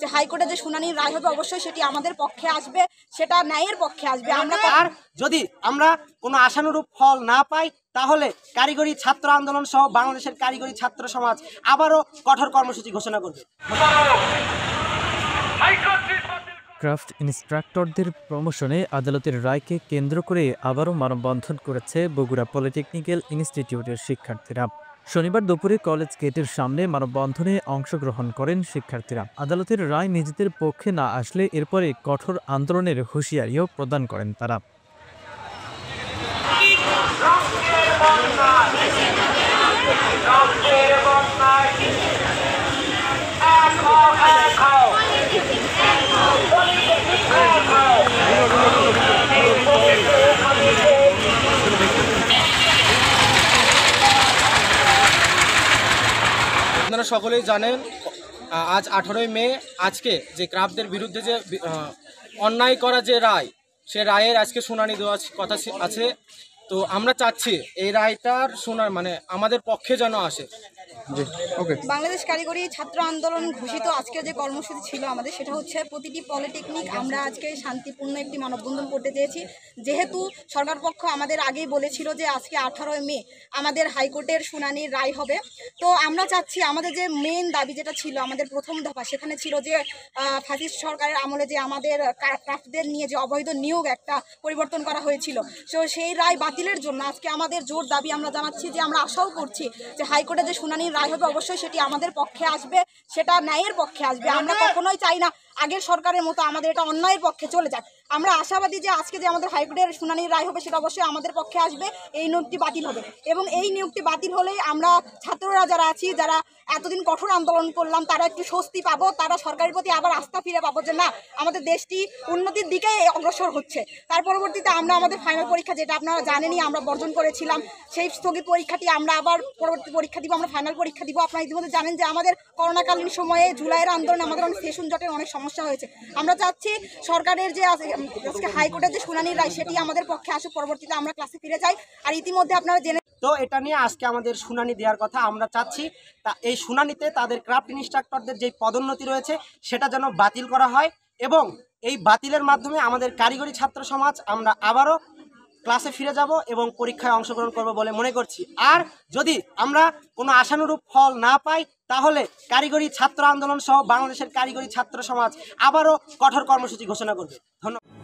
যে হাইকোর্টে যে শুনানির রায় হবে অবশ্যই সেটি আমাদের পক্ষে আসবে, সেটা ন্যায়ের পক্ষে আসবে। আর যদি আমরা কোনো আশানুরূপ ফল না পাই তাহলে কারিগরি ছাত্র আন্দোলন সহ বাংলাদেশের কারিগরি ছাত্র সমাজ আবারও কঠোর কর্মসূচি ঘোষণা করবে। ক্রাফট ইন্সট্রাক্টরদের প্রমোশনে আদালতের রায়কে কেন্দ্র করে আবারও মানববন্ধন করেছে বগুড়া পলিটেকনিক্যাল ইনস্টিটিউটের শিক্ষার্থীরা। শনিবার দুপুরে কলেজ গেটের সামনে মানববন্ধনে অংশগ্রহণ করেন শিক্ষার্থীরা। আদালতের রায় নিজেদের পক্ষে না আসলে এরপরে কঠোর আন্দোলনের হুঁশিয়ারিও প্রদান করেন তারা। আপনারা সকলেই জানেন আজ 18ই মে আজকে যে ক্রাফটদের বিরুদ্ধে যে অন্যায় করা যে রায়, সে রায়ের আজকে শুনানি দেওয়ার কথা আছে। তো আমরা চাচ্ছি এই রায়টার মানে আমাদের পক্ষে যেন আসে। বাংলাদেশ কারিগরি ছাত্র আন্দোলন ঘোষিত আজকে যে কর্মসূচি ছিল আমাদের, সেটা হচ্ছে প্রতিটি পলিটেকনিক আমরা আজকে শান্তিপূর্ণ একটি মানববন্ধন করতে চেয়েছি। যেহেতু সরকার পক্ষ আমাদের আগেই বলেছিল যে আজকে 18 মে আমাদের হাইকোর্টের শুনানির রায় হবে, তো আমরা চাচ্ছি আমাদের যে মেন দাবি যেটা ছিল আমাদের প্রথম দফা, সেখানে ছিল যে ফ্যাসিস্ট সরকারের আমলে যে আমাদের ক্রাফটদের নিয়ে যে অবৈধ নিয়োগ একটা পরিবর্তন করা হয়েছিল, তো সেই রায় বাতিলের জন্য আজকে আমাদের জোর দাবি আমরা জানাচ্ছি যে আমরা আশাও করছি যে হাইকোর্টে যে শুনানির রায় হবে অবশ্যই সেটি আমাদের পক্ষে আসবে, সেটা ন্যায়ের পক্ষে আসবে। আমরা কখনোই চাই না আগের সরকারের মতো আমাদের এটা অন্যায়ের পক্ষে চলে যাক। আমরা আশাবাদী যে আজকে যে আমাদের হাইকোর্টের শুনানির রায় হবে সেটা অবশ্যই আমাদের পক্ষে আসবে, এই নিয়োগটি বাতিল হবে। এবং এই নিয়োগটি বাতিল হলেই আমরা ছাত্ররা যারা আছি, যারা এতদিন কঠোর আন্দোলন করলাম, তারা একটু স্বস্তি পাবো, তারা সরকারের প্রতি আবার আস্থা ফিরে পাবো যে না, আমাদের দেশটি উন্নতির দিকে অগ্রসর হচ্ছে। তার পরবর্তীতে আমরা আমাদের ফাইনাল পরীক্ষা, যেটা আপনারা জানেনই আমরা বর্জন করেছিলাম, সেই স্থগিত পরীক্ষাটি আমরা আবার পরবর্তী পরীক্ষা দিব, আমরা ফাইনাল পরীক্ষা দিব। আপনারা ইতিমধ্যে জানেন যে আমাদের করোনাকালীন সময়ে জুলাইয়ের আন্দোলনে আমাদের অনেক সেশন জটের অনেক সমস্যা হয়েছে। আমরা চাচ্ছি সরকারের যে আজকে হাইকোর্টের যে শুনানির রায় সেটি আমাদের পক্ষে আসুক, পরবর্তীতে আমরা ক্লাসে ফিরে যাই। আর ইতিমধ্যে আপনারা জেনে তো এটা নিয়ে আজকে আমাদের শুনানি দেওয়ার কথা আমরা চাচ্ছি, তা এই শুনানিতে তাদের ক্রাফট ইনস্ট্রাক্টরদের যে পদোন্নতি রয়েছে সেটা যেন বাতিল করা হয় এবং এই বাতিলের মাধ্যমে আমাদের কারিগরি ছাত্র সমাজ আমরা আবারও ক্লাসে ফিরে যাব এবং পরীক্ষায় অংশগ্রহণ করব বলে মনে করছি। আর যদি আমরা কোনো আশানুরূপ ফল না পাই তাহলে কারিগরি ছাত্র আন্দোলন সহ বাংলাদেশের কারিগরি ছাত্র সমাজ আবারও কঠোর কর্মসূচি ঘোষণা করবে। ধন্যবাদ।